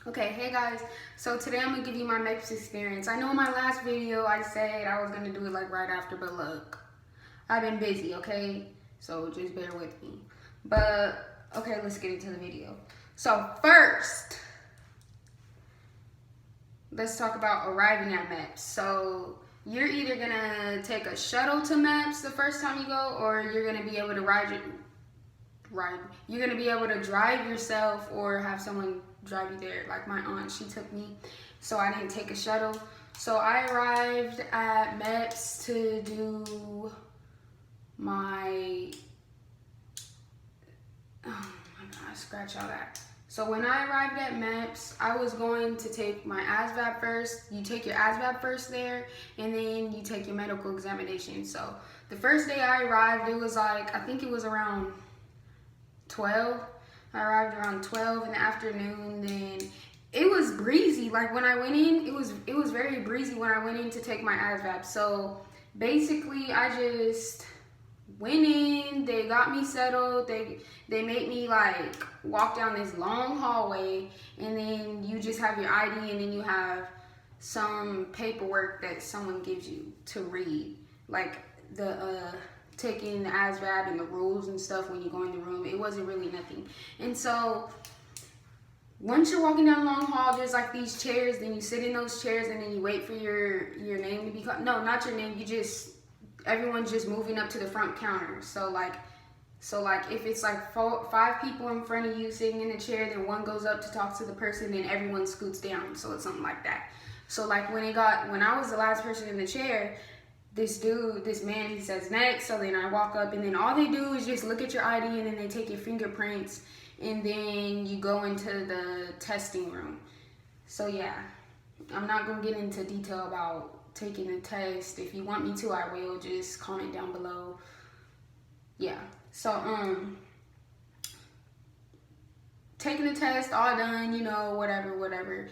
Okay, hey guys, so today I'm gonna give you my Meps experience. I know in my last video I said I was gonna do it like right after, but look, I've been busy, okay? So just bear with me. But, okay, let's get into the video. So first, let's talk about arriving at Meps. So you're either gonna take a shuttle to Meps the first time you go, or you're gonna be able to you're gonna be able to drive yourself or have someone drive you there. Like my aunt, she took me, so I didn't take a shuttle. So I arrived at Meps to do my, oh my god, scratch all that. So when I arrived at Meps, I was going to take my ASVAB first. You take your ASVAB first there, and then you take your medical examination. So the first day I arrived, it was like, I think it was around 12. I arrived around 12 in the afternoon. Then it was breezy. Like when I went in, it was very breezy when I went in to take my ASVAB. So basically, I just went in. They got me settled. They made me like walk down this long hallway, and then you just have your ID, and then you have some paperwork that someone gives you to read, like the taking the ASVAB and the rules and stuff when you go in the room. It wasn't really nothing. And so once you're walking down the long hall, there's like these chairs. Then you sit in those chairs, and then you wait for your name to be called. No, not your name. Everyone's just moving up to the front counter. So like if it's like five people in front of you sitting in a chair, then one goes up to talk to the person, then everyone scoots down. So it's something like that. So like when I was the last person in the chair, this man, he says next. So then I walk up, and then all they do is just look at your ID, and then they take your fingerprints, and then you go into the testing room. So yeah, I'm not gonna get into detail about taking the test. If you want me to, I will. Just comment down below. Yeah. So taking the test, all done, whatever.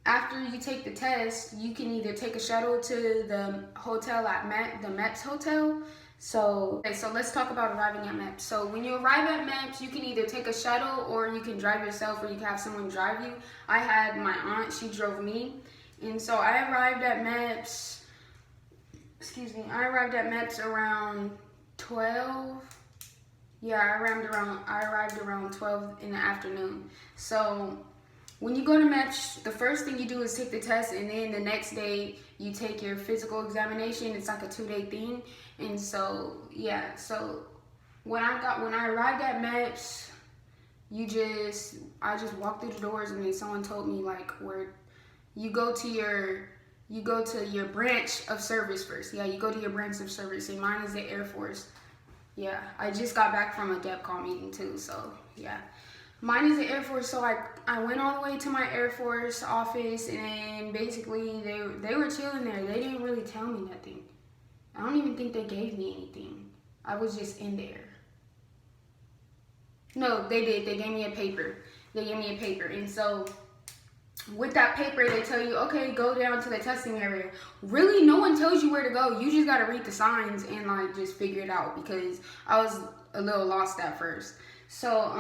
After you take the test, you can either take a shuttle to the hotel at the Meps hotel. So let's talk about arriving at Meps. So when you arrive at Meps, you can either take a shuttle, or you can drive yourself, or you can have someone drive you. I had my aunt, she drove me. And so I arrived at Meps, I arrived at Meps around 12. Yeah, I arrived around 12 in the afternoon. So when you go to Meps, the first thing you do is take the test, and then the next day you take your physical examination. It's like a 2-day thing. And so yeah, so when I arrived at Meps, I just walked through the doors, and then someone told me like where you go to your branch of service first. Yeah, you go to your branch of service, and mine is the Air Force. Yeah, I just got back from a DEPCON meeting too, so yeah. Mine is the Air Force, so I went all the way to my Air Force office, and basically they were chilling there. They didn't really tell me nothing. I don't even think they gave me anything. I was just in there. No, they did. They gave me a paper. And so with that paper, they tell you, okay, go down to the testing area. Really, no one tells you where to go. You just got to read the signs and like just figure it out, because I was a little lost at first. So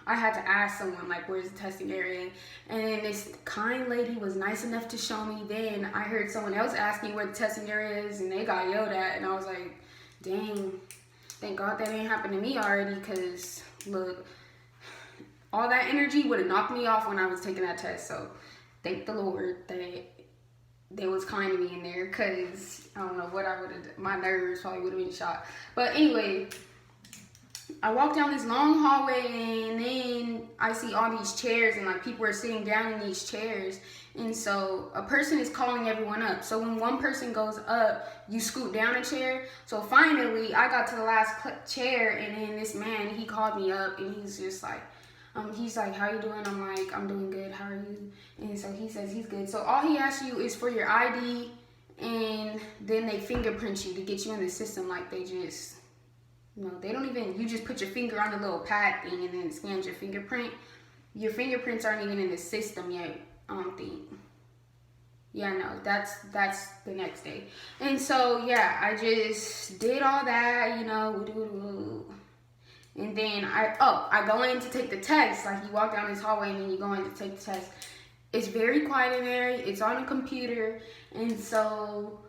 I had to ask someone like, where's the testing area? And then this kind lady was nice enough to show me. Then I heard someone else asking where the testing area is, and they got yelled at. And I was like, dang, thank God that ain't happened to me already, because look, all that energy would have knocked me off when I was taking that test. So thank the Lord that they was kind to me in there, because I don't know what I would have done. My nerves probably would have been shot. But anyway, I walked down this long hallway, and then I see all these chairs, and like people are sitting down in these chairs. And so a person is calling everyone up. So when one person goes up, you scoot down a chair. So finally I got to the last chair, and then this man, he called me up, and he's just like, he's like, how you doing? I'm like, I'm doing good. How are you? And so he says he's good. So all he asks you is for your ID, and then they fingerprint you to get you in the system. Like they just, they don't even, you just put your finger on the little pad thing, and then it scans your fingerprint. Your fingerprints aren't even in the system yet, I don't think. Yeah, no, that's the next day. And so, yeah, I just did all that, And then I go in to take the test. Like, you walk down this hallway and then you go in to take the test. It's very quiet in there. It's on a computer. And so,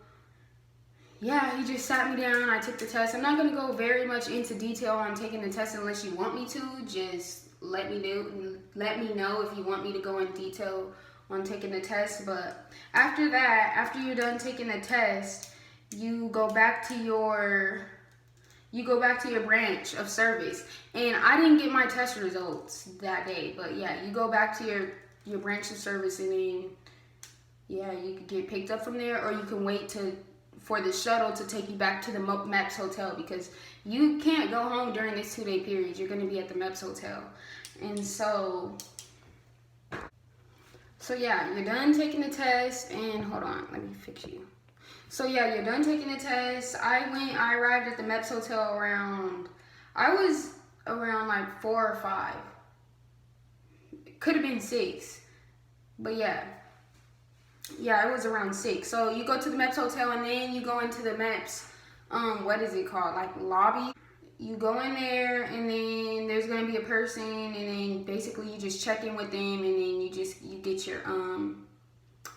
yeah, he just sat me down. I took the test. I'm not going to go very much into detail on taking the test unless you want me to. Just let me know if you want me to go in detail on taking the test. But after that, after you're done taking the test, you go back to your branch of service. And I didn't get my test results that day, but yeah, you go back to your branch of service, and then yeah, you could get picked up from there, or you can wait for the shuttle to take you back to the Meps hotel, because you can't go home during this 2-day period. You're going to be at the Meps hotel. And so yeah, you're done taking the test, and hold on, let me fix you. So yeah, you're done taking the test. I arrived at the Meps hotel around like 4 or 5. Could have been 6. But yeah, it was around 6. So you go to the Meps hotel, and then you go into the Meps, what is it called? Like, lobby. You go in there, and then there's gonna be a person, and then basically you just check in with them, and then you get your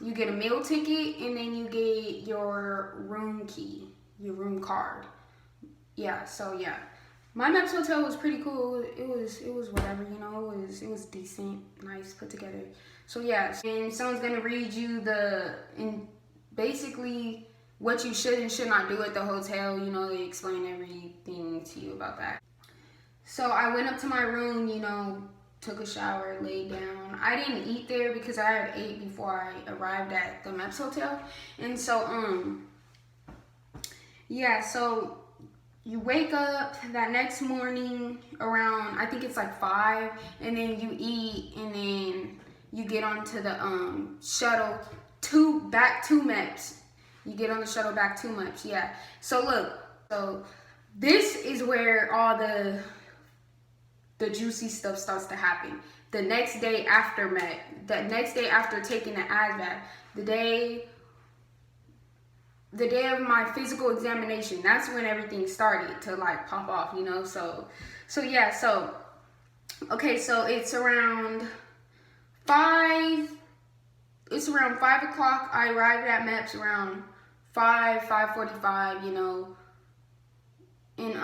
you get a meal ticket, and then you get your room key, your room card. Yeah, so yeah. My Meps hotel was pretty cool. It was whatever, you know, it was decent, nice, put together. So yeah, and someone's gonna read you basically what you should and should not do at the hotel. You know, they explain everything to you about that. So I went up to my room, you know, took a shower, laid down. I didn't eat there because I had ate before I arrived at the Meps hotel. And so, yeah, so you wake up that next morning around, I think it's like 5, and then you eat, and then you get onto the shuttle back to Meps. You get on the shuttle back to Meps, yeah. So look, so this is where all the juicy stuff starts to happen. The next day after taking the ASVAB, the day of my physical examination, that's when everything started to like pop off, you know. So yeah, so okay, so it's around 5 o'clock. I arrived at Meps around 5:45, you know. And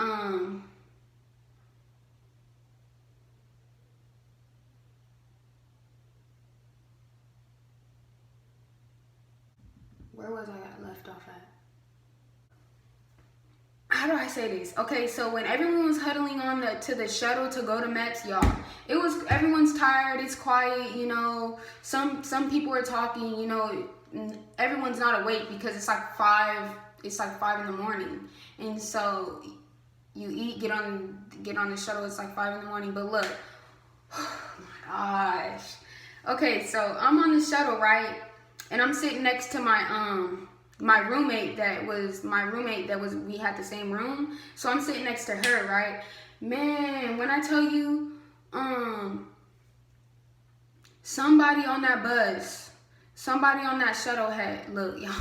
where was I left off at? How do I say this? Okay, so when everyone was huddling to the shuttle to go to Meps, y'all, everyone's tired, it's quiet, you know. Some people are talking, you know, everyone's not awake because it's like 5 in the morning. And so you eat, get on the shuttle, it's like 5 in the morning. But look, oh my gosh. Okay, so I'm on the shuttle, right? And I'm sitting next to my roommate we had the same room. So I'm sitting next to her, right? Man, when I tell you, somebody on that bus, somebody on that shuttle had, look, y'all,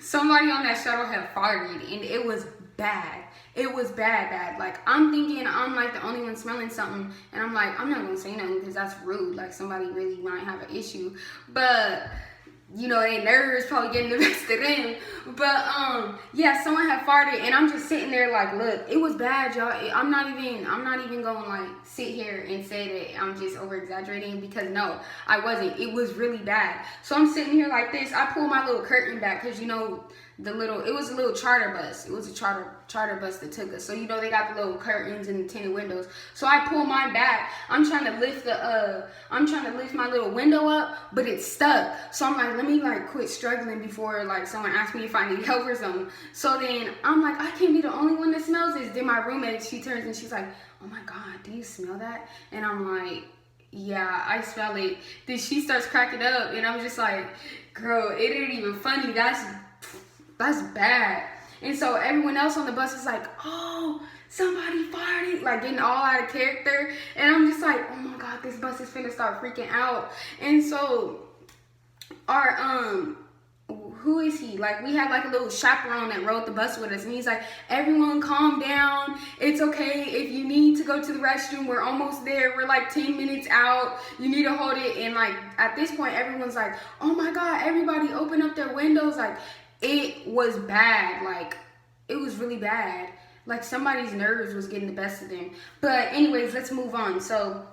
somebody on that shuttle had farted, and it was bad. It was bad. Like, I'm thinking I'm like the only one smelling something, and I'm like, I'm not gonna say nothing because that's rude. Like, somebody really might have an issue. But you know, they nerves probably getting the best of them. But yeah, someone had farted, and I'm just sitting there like, look, it was bad, y'all. I'm not even gonna like sit here and say that I'm just over exaggerating, because no, I wasn't. It was really bad. So I'm sitting here like this. I pull my little curtain back because, you know, it was a little charter bus. It was a charter bus that took us. So, you know, they got the little curtains and the tinted windows. So I pull mine back. I'm trying to lift my little window up, but it's stuck. So I'm like, let me like quit struggling before like someone asks me if I need help or something. So then I'm like, I can't be the only one that smells this. Then my roommate, she turns and she's like, oh my God, do you smell that? And I'm like, yeah, I smell it. Then she starts cracking up, and I'm just like, girl, it ain't even funny. That's bad. And so everyone else on the bus is like, oh, somebody farted, like getting all out of character. And I'm just like, oh my God, this bus is finna start freaking out. And so who is he? Like, we had like a little chaperone that rode the bus with us, and he's like, everyone calm down. It's okay if you need to go to the restroom. We're almost there. We're like 10 minutes out. You need to hold it. And like, at this point, everyone's like, oh my God, everybody open up their windows. Like, it was bad. Like, it was really bad. Like, somebody's nerves was getting the best of them. But anyways, let's move on. So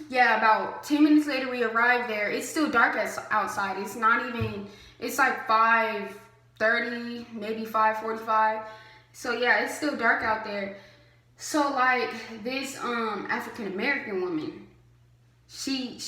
yeah, about 10 minutes later, we arrived there. It's still dark outside. It's not even, it's like 5:30, maybe 5:45. So yeah, it's still dark out there. So like, this African American woman, she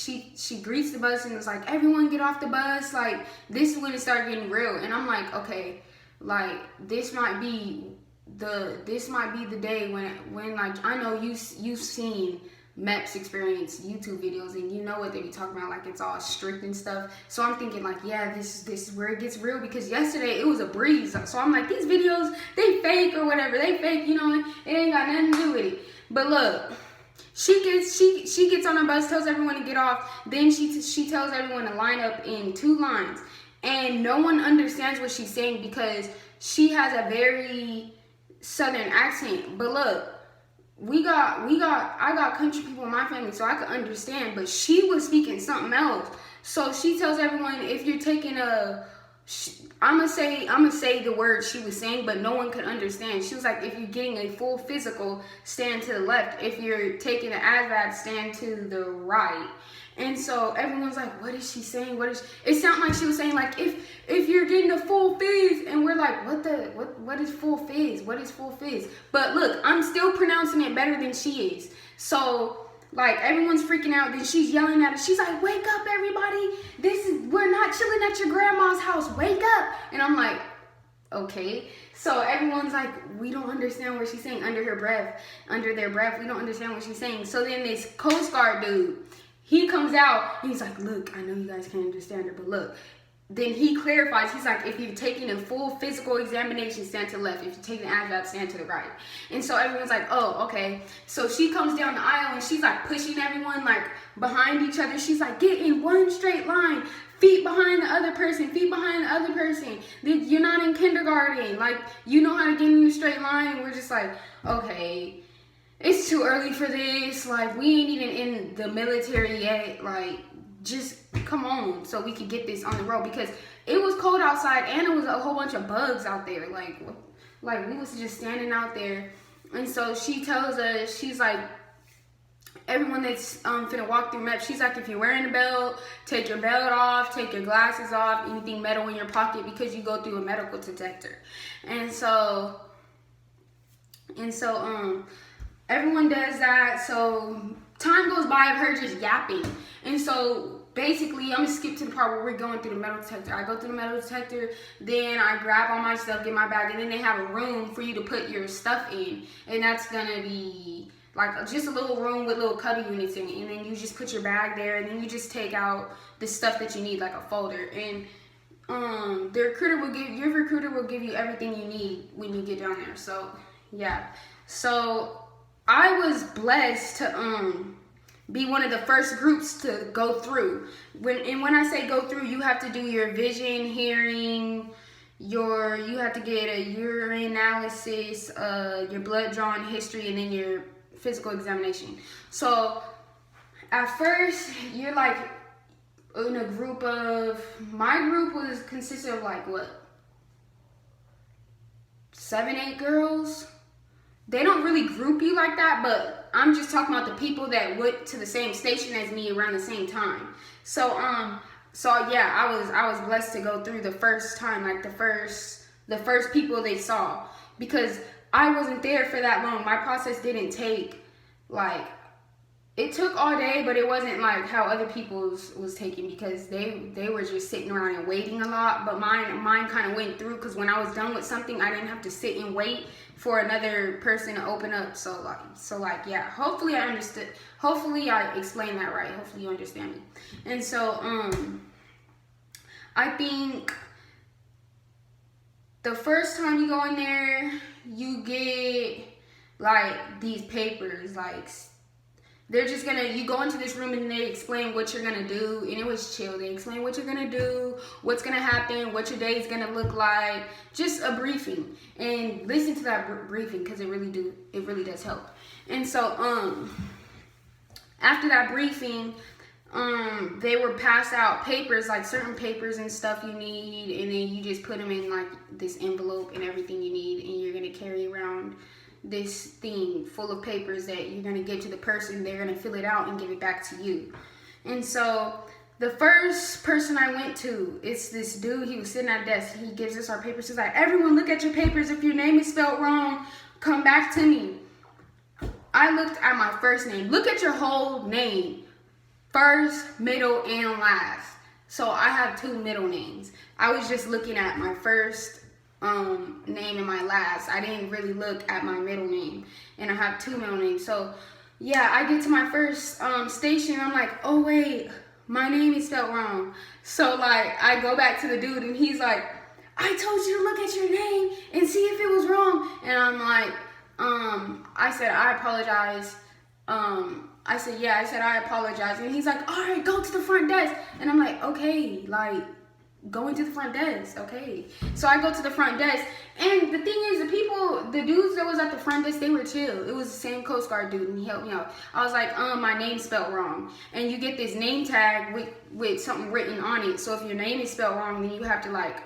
greets the bus and is like, everyone get off the bus. Like, this is when it started getting real. And I'm like, okay, like, this might be the day when like, I know you've seen Meps experience YouTube videos, and you know what they be talking about, like, it's all strict and stuff. So I'm thinking like, yeah, this is where it gets real, because yesterday it was a breeze. So I'm like, these videos, they fake or whatever, they fake, you know, it ain't got nothing to do with it. But look, she gets on her bus, tells everyone to get off, then she tells everyone to line up in 2 lines, and no one understands what she's saying because she has a very southern accent. But look, I got country people in my family, so I could understand, but she was speaking something else. So she tells everyone, if you're taking I'm gonna say the word she was saying, but no one could understand. She was like, if you're getting a full physical, stand to the left. If you're taking an ASVAB, stand to the right. And so everyone's like, what is she saying? It sounded like she was saying, like, if you're getting a full fizz, and we're like, what is full fizz? What is full fizz? But look, I'm still pronouncing it better than she is. So like, everyone's freaking out. Then she's yelling at us. She's like, wake up, everybody. We're not chilling at your grandma's house. Wake up. And I'm like, okay. So everyone's like, we don't understand what she's saying, under their breath. We don't understand what she's saying. So then this Coast Guard dude, he comes out and he's like, look, I know you guys can't understand her, but look. Then he clarifies, he's like, if you're taking a full physical examination, stand to the left. If you're taking an ASVAB, stand to the right. And so everyone's like, oh, okay. So she comes down the aisle and she's like pushing everyone like behind each other. She's like, get in one straight line. Feet behind the other person, feet behind the other person. You're not in kindergarten. Like, you know how to get in a straight line. And we're just like, okay, it's too early for this. Like, we ain't even in the military yet. Like, just come on, so we could get this on the road, because it was cold outside and it was a whole bunch of bugs out there. Like we was just standing out there. And so she tells us, she's like, everyone that's finna walk through Meps, she's like, if you're wearing a belt, take your belt off, take your glasses off, anything metal in your pocket, because you go through a medical detector. And so everyone does that. So time goes by of her just yapping. And so basically, I'm gonna skip to the part where we're going through the metal detector. I go through the metal detector, then I grab all my stuff, get my bag, and then they have a room for you to put your stuff in. And that's gonna be like just a little room with little cubby units in it. And then you just put your bag there, and then you just take out the stuff that you need, like a folder. And your recruiter will give you everything you need when you get down there. So yeah. So I was blessed to be one of the first groups to go through. When I say go through, you have to do your vision, hearing, you have to get a urine analysis, your blood drawn history, and then your physical examination. So at first, you're like in a group of, my group consisted of like what, 7, 8 girls. They don't really group you like that, but I'm just talking about the people that went to the same station as me around the same time. So yeah, I was blessed to go through the first time, like the first people they saw, because I wasn't there for that long. My process didn't take, like, it took all day, but it wasn't like how other people's was taking, because they were just sitting around and waiting a lot. But mine kind of went through, because when I was done with something, I didn't have to sit and wait for another person to open up. So like yeah, hopefully I understood. Hopefully I explained that right. Hopefully you understand me. And so I think the first time you go in there, you get like these papers, like They're just gonna, you go into this room and they explain what you're gonna do, and it was chill. They explain what you're gonna do, what's gonna happen, what your day is gonna look like, just a briefing. And listen to that briefing, because it really does help. And so after that briefing, they were pass out papers, like certain papers and stuff you need, and then you just put them in like this envelope and everything you need, and you're gonna carry around this thing full of papers that you're gonna give to the person. They're gonna fill it out and give it back to you. And so the first person I went to, it's this dude. He was sitting at a desk. He gives us our papers. He's like, everyone look at your papers. If your name is spelled wrong, come back to me. I looked at my first name. Look at your whole name. First, middle, and last. So I have 2 middle names. I was just looking at my first name and my last. I didn't really look at my middle name, and I have 2 middle names. So yeah, I get to my first station, I'm like, oh wait, my name is spelled wrong. So like I go back to the dude, and he's like, I told you to look at your name and see if it was wrong. And I'm like, I said, I apologize. I said, yeah, I said, I apologize. And he's like, all right, go to the front desk. And I'm like, okay, like, going to the front desk, okay. So I go to the front desk, and the thing is, the dudes that was at the front desk, they were chill. It was the same Coast Guard dude, and he helped me out. I was like, my name's spelled wrong. And you get this name tag with something written on it. So if your name is spelled wrong, then you have to like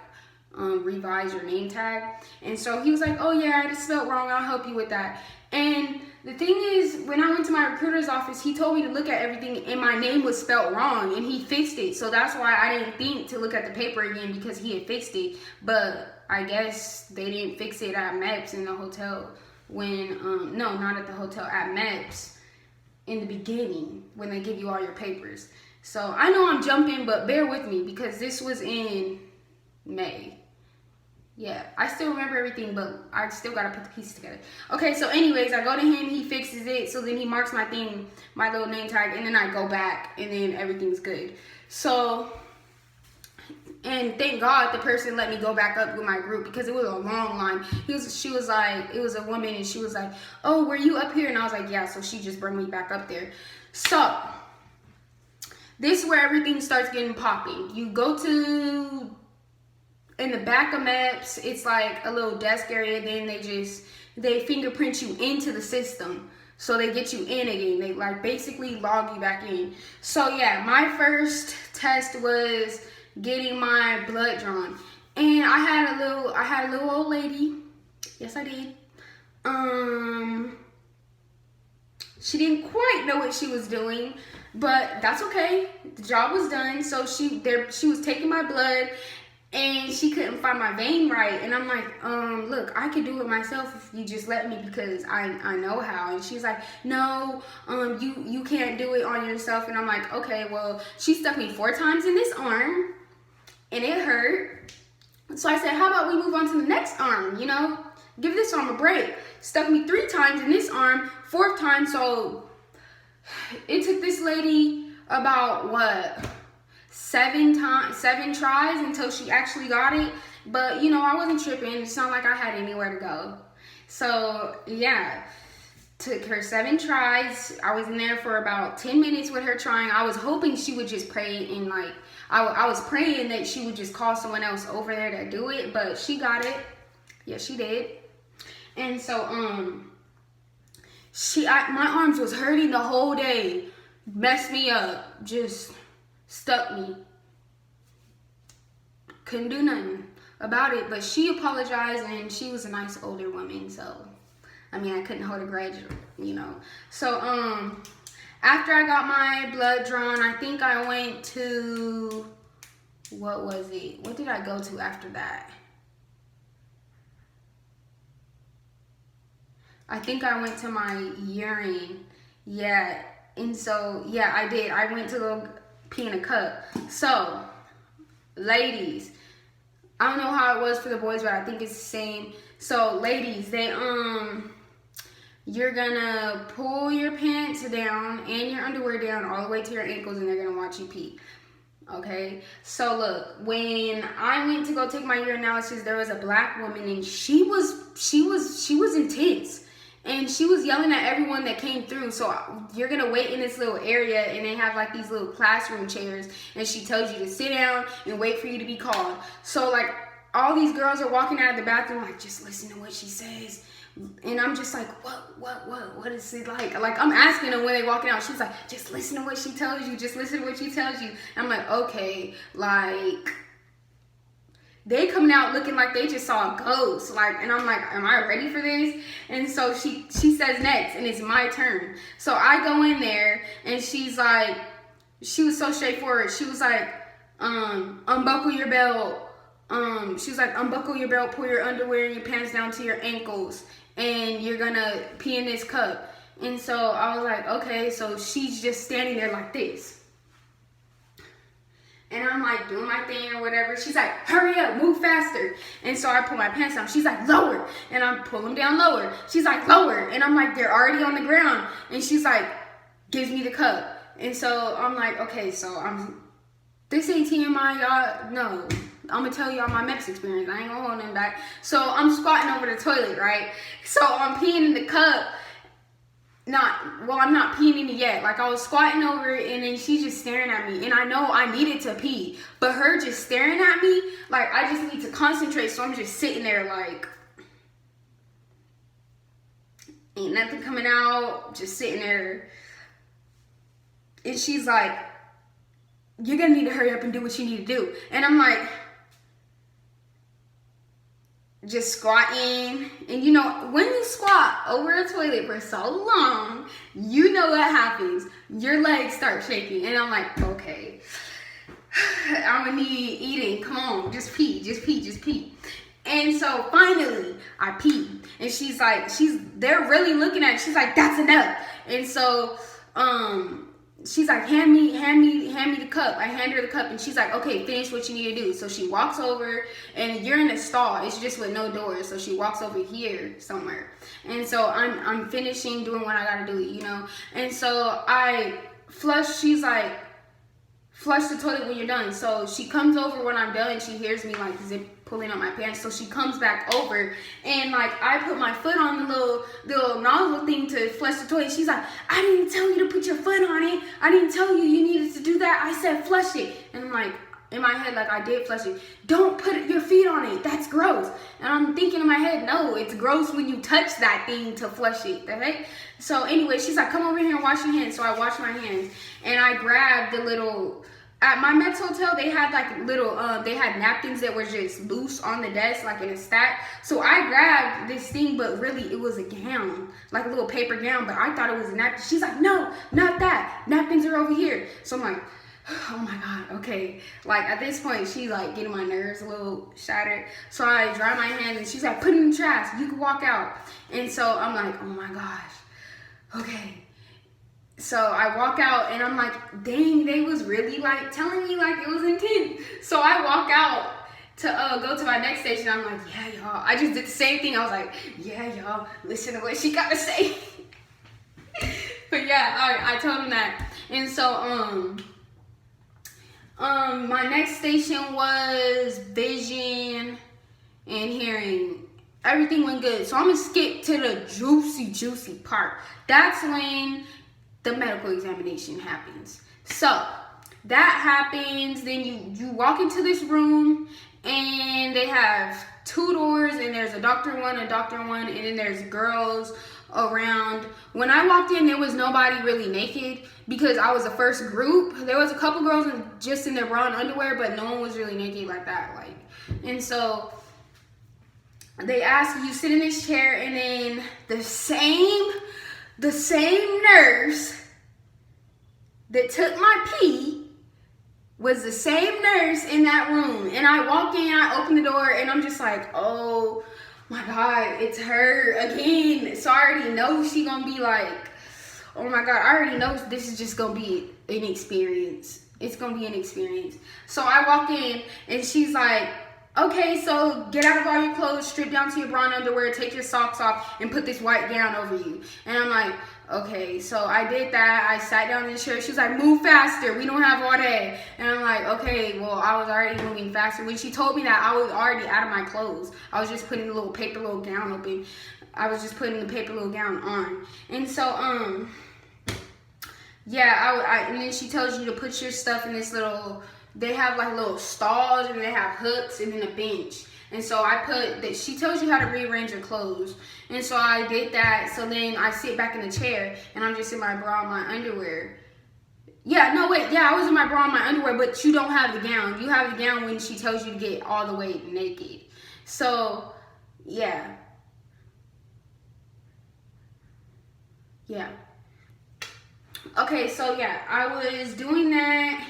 revise your name tag. And so he was like, oh yeah, it's spelled wrong, I'll help you with that. And the thing is, when I went to my recruiter's office, he told me to look at everything, and my name was spelled wrong, and he fixed it. So that's why I didn't think to look at the paper again, because he had fixed it. But I guess they didn't fix it at Meps in the hotel when, no, not at the hotel, at Meps in the beginning when they give you all your papers. So I know I'm jumping, but bear with me, because this was in May. Yeah, I still remember everything, but I still gotta put the pieces together. Okay, so anyways, I go to him, he fixes it, so then he marks my thing, my little name tag, and then I go back, and then everything's good. So, and thank God the person let me go back up with my group, because it was a long line. She was like, it was a woman, and she was like, oh, were you up here? And I was like, yeah, so she just brought me back up there. So, this is where everything starts getting popping. You go to... in the back of Meps, it's like a little desk area. Then they fingerprint you into the system. So they get you in again. They like basically log you back in. So yeah, my first test was getting my blood drawn. And I had a little old lady. Yes, I did. She didn't quite know what she was doing, but that's okay. The job was done. So she was taking my blood, and she couldn't find my vein right. And I'm like, look, I could do it myself if you just let me, because I know how. And she's like, no, you can't do it on yourself. And I'm like, okay, well, she stuck me 4 times in this arm, and it hurt. So I said, how about we move on to the next arm, you know? Give this arm a break. Stuck me 3 times in this arm, 4th time. So it took this lady about, what, 7 tries until she actually got it. But you know, I wasn't tripping. It's not like I had anywhere to go. So yeah, took her 7 tries. I was in there for about 10 minutes with her trying. I was hoping she would just pray, and like I was praying that she would just call someone else over there to do it, but she got it. Yeah, she did. And so my arms was hurting the whole day. Messed me up. Just stuck me. Couldn't do nothing about it, but she apologized, and she was a nice older woman, so I mean, I couldn't hold a grudge, you know. So after I got my blood drawn, I think I went to, what was it? What did I go to after that? I think I went to my urine. Yeah, and so yeah, I did. I went to go pee in a cup. So, ladies, I don't know how it was for the boys, but I think it's the same. So, ladies, you're gonna pull your pants down and your underwear down all the way to your ankles, and they're gonna watch you pee. Okay, so look, when I went to go take my urinalysis, there was a black woman, and she was intense. And she was yelling at everyone that came through. So you're going to wait in this little area, and they have like these little classroom chairs, and she tells you to sit down and wait for you to be called. So like all these girls are walking out of the bathroom like, just listen to what she says. And I'm just like, what is it like? Like, I'm asking them when they walking out. She's like, just listen to what she tells you. Just listen to what she tells you. And I'm like, okay, like, they coming out looking like they just saw a ghost. Like, and I'm like, am I ready for this? And so she says next, and it's my turn. So I go in there, and she's like, she was so straightforward. She was like, unbuckle your belt. She was like, unbuckle your belt, pull your underwear and your pants down to your ankles, and you're gonna pee in this cup. And so I was like, okay. So she's just standing there like this. And I'm like doing my thing or whatever. She's like, hurry up, move faster. And so I pull my pants down. She's like, lower. And I pull them down lower. She's like, lower. And I'm like, they're already on the ground. And she's like, gives me the cup. And so I'm like, okay, so this ain't TMI, y'all. No. I'm gonna tell y'all my Meps experience. I ain't gonna hold them back. So I'm squatting over the toilet, right? So I'm peeing in the cup. I'm not peeing in it yet. Like, I was squatting over it, and then she's just staring at me. And I know I needed to pee, but her just staring at me, like, I just need to concentrate. So I'm just sitting there like, ain't nothing coming out, just sitting there. And she's like, you're gonna need to hurry up and do what you need to do. And I'm like, just squatting. And you know, when you squat over a toilet for so long, you know what happens. Your legs start shaking. And I'm like, okay, I'm gonna need eating. Come on, just pee, just pee, just pee. And so finally I pee. And she's like, they're really looking at it. She's like, that's enough. And so she's like, hand me the cup. I hand her the cup, and she's like, okay, finish what you need to do. So she walks over, and you're in a stall. It's just with no doors. So she walks over here somewhere. And so I'm finishing doing what I gotta do, you know. And so I flush. She's like, flush the toilet when you're done. So she comes over when I'm done. She hears me like pulling up my pants. So she comes back over, and like I put my foot on the little nozzle thing to flush the toilet. She's like, I didn't tell you to put your foot on it. I didn't tell you needed to do that. I said flush it. And I'm like, in my head, like, I did flush it. Don't put your feet on it. That's gross. And I'm thinking in my head, no, it's gross when you touch that thing to flush it. Okay? So anyway, she's like, come over here and wash your hands. So I wash my hands, and I grabbed the little. At my Meps hotel, they had like little, they had napkins that were just loose on the desk, like in a stack. So I grabbed this thing, but really it was a gown, like a little paper gown, but I thought it was a napkin. She's like, no, not that. Napkins are over here. So I'm like, oh my God, okay. Like at this point, she's like getting my nerves a little shattered. So I dry my hands, and she's like, put it in the trash. You can walk out. And so I'm like, oh my gosh, okay. So I walk out, and I'm like, dang, they was really like telling me like it was intense. So I walk out to go to my next station. I'm like, yeah, y'all. I just did the same thing. I was like, yeah, y'all, listen to what she got to say. But yeah, I told him that. And so my next station was vision and hearing. Everything went good. So I'm gonna skip to the juicy part. That's when the medical examination happens. So that happens, then you walk into this room, and they have 2 doors, and there's a doctor one, and then there's girls around. When I walked in, there was nobody really naked because I was the first group. There was a couple girls just in their bra and underwear, but no one was really naked like that. And so they ask you sit in this chair, and then the same nurse that took my pee was the same nurse in that room. And I walk in, I open the door, and I'm just like, oh my God, it's her again. So I already know she gonna be like, oh my God, I already know this is just gonna be an experience. It's gonna be an experience. So I walk in, and she's like, okay, so get out of all your clothes, strip down to your bra and underwear, take your socks off, and put this white gown over you. And I'm like, okay, so I did that. I sat down in the chair. She was like, move faster. We don't have all day. And I'm like, okay, well, I was already moving faster. When she told me that, I was already out of my clothes. I was just putting a little paper, little gown open. I was just putting the paper little gown on. And so, yeah, and then she tells you to put your stuff in this little, they have like little stalls and they have hooks and then a bench. And so I put that, she tells you how to rearrange your clothes. And so I did that. So then I sit back in the chair and I'm just in my bra and my underwear. Yeah, no, wait. Yeah, I was in my bra and my underwear, but you don't have the gown. You have the gown when she tells you to get all the way naked. So, yeah. Yeah. Okay, so yeah, I was doing that.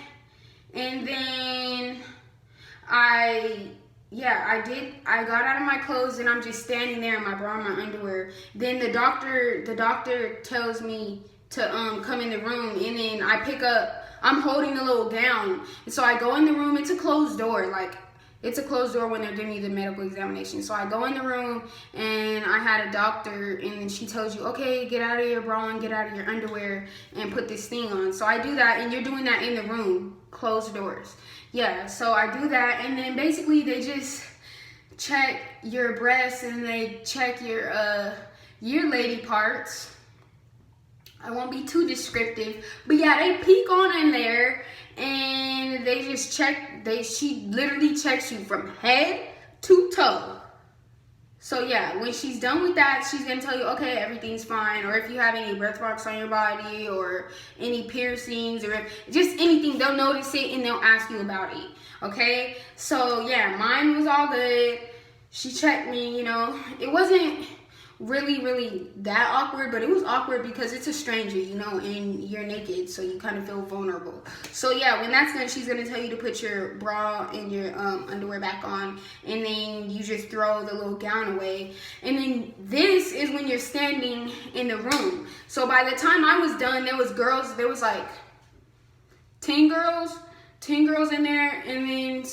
And then I got out of my clothes and I'm just standing there in my bra and my underwear. Then the doctor tells me to come in the room, and then I'm holding the little gown. And so I go in the room, it's a closed door, when they're giving you the medical examination. So I go in the room and I had a doctor, and then she tells you, okay, get out of your bra and get out of your underwear and put this thing on. So I do that, and you're doing that in the room, closed doors. Yeah, so I do that, and then basically they just check your breasts and they check your lady parts. I won't be too descriptive, but yeah, they peek on in there and they just check. She literally checks you from head to toe. So yeah, when she's done with that, she's gonna tell you, okay, everything's fine, or if you have any birthmarks on your body or any piercings or just anything, they'll notice it and they'll ask you about it. Okay, so yeah, mine was all good. She checked me, it wasn't really that awkward, but it was awkward because it's a stranger, and you're naked, so you kind of feel vulnerable. So yeah, when that's done, she's gonna tell you to put your bra and your underwear back on, and then you just throw the little gown away. And then this is when you're standing in the room. So by the time I was done, there was like 10 girls in there, and then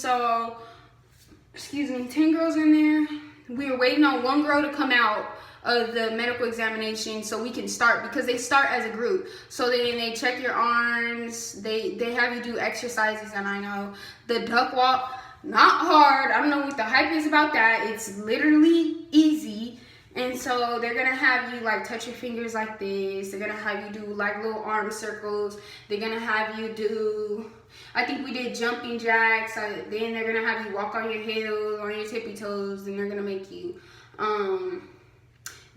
10 girls in there. We were waiting on one girl to come out of the medical examination so we can start, because they start as a group. So then they check your arms, they have you do exercises, and I know the duck walk, not hard. I don't know what the hype is about that. It's literally easy. And so they're gonna have you like touch your fingers like this. They're gonna have you do like little arm circles. They're gonna have you do, I think we did jumping jacks. Then they're gonna have you walk on your heels, on your tippy toes, and they're gonna make you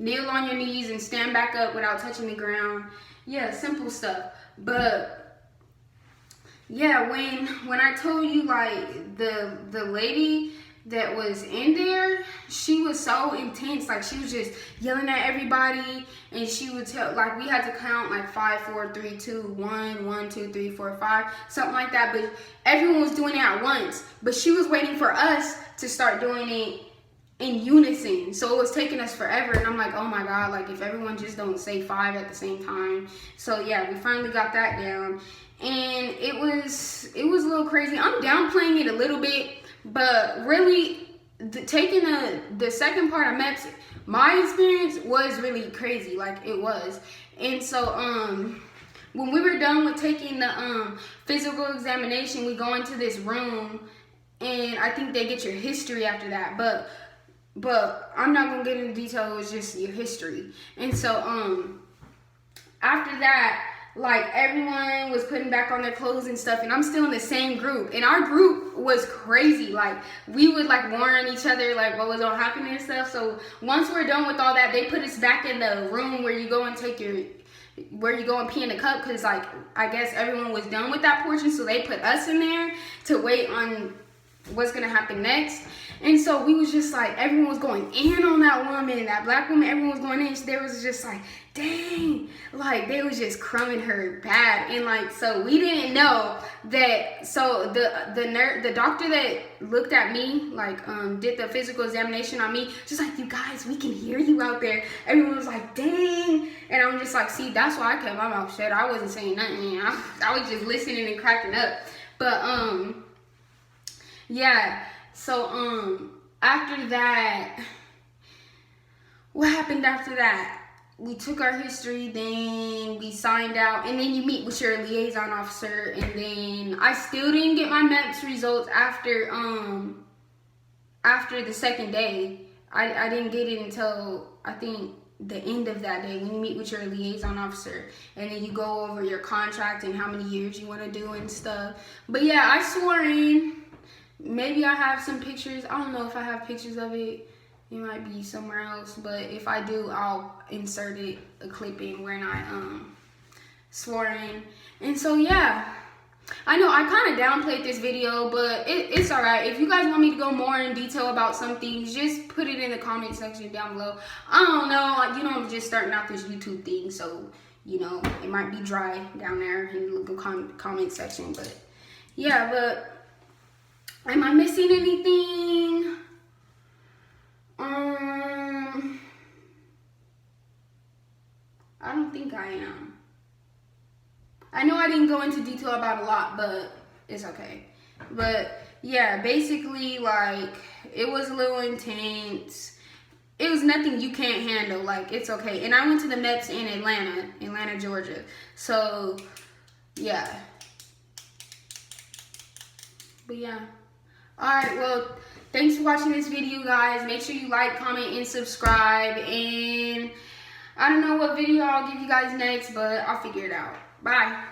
kneel on your knees and stand back up without touching the ground. Yeah, simple stuff. But yeah, when I told you, like, the lady that was in there, she was so intense. Like, she was just yelling at everybody, and she would tell, like, we had to count like 5, 4, 3, 2, 1, 1, 2, 3, 4, 5, something like that. But everyone was doing it at once, but she was waiting for us to start doing it in unison. So it was taking us forever, and I'm like, oh my god, like, if everyone just don't say 5 at the same time. So yeah, we finally got that down, and it was a little crazy. I'm downplaying it a little bit, but really taking the second part of Meps, my experience was really crazy. Like, it was. And so when we were done with taking the physical examination, we go into this room, and I think they get your history after that, but I'm not gonna get into detail. It was just your history. And so after that, like, everyone was putting back on their clothes and stuff, and I'm still in the same group, and our group was crazy. Like, we would like warn each other like what was gonna happen and stuff. So once we're done with all that, they put us back in the room where you go and pee in the cup, because like, I guess everyone was done with that portion, so they put us in there to wait on what's gonna happen next. And so we was just like, everyone was going in on that woman, that black woman, everyone was going in. They was just like, dang, like, they was just crumbing her bad. And like, so we didn't know that. So the doctor that looked at me, like, did the physical examination on me, just like, you guys, we can hear you out there. Everyone was like, dang. And I'm just like, see, that's why I kept my mouth shut. I wasn't saying nothing. I was just listening and cracking up. But yeah. So after that, what happened after that? We took our history, then we signed out, and then you meet with your liaison officer, and then I still didn't get my Meps results after the second day. I didn't get it until I think the end of that day when you meet with your liaison officer, and then you go over your contract and how many years you want to do and stuff. But yeah, I swore in. Maybe I have some pictures. I don't know if I have pictures of it. It might be somewhere else, but if I do, I'll insert it, a clip in when I swore in. And so yeah, I know I kind of downplayed this video, but it's alright. If you guys want me to go more in detail about some things, just put it in the comment section down below. I don't know, you know, I'm just starting out this YouTube thing, so you know it might be dry down there in the comment section. But yeah, but am I missing anything? I don't think I am. I know I didn't go into detail about a lot, but it's okay. But yeah, basically, like, it was a little intense. It was nothing you can't handle. Like, it's okay. And I went to the Meps in Atlanta, Georgia. So yeah. But yeah. Alright, well, thanks for watching this video, guys. Make sure you like, comment, and subscribe. And I don't know what video I'll give you guys next, but I'll figure it out. Bye.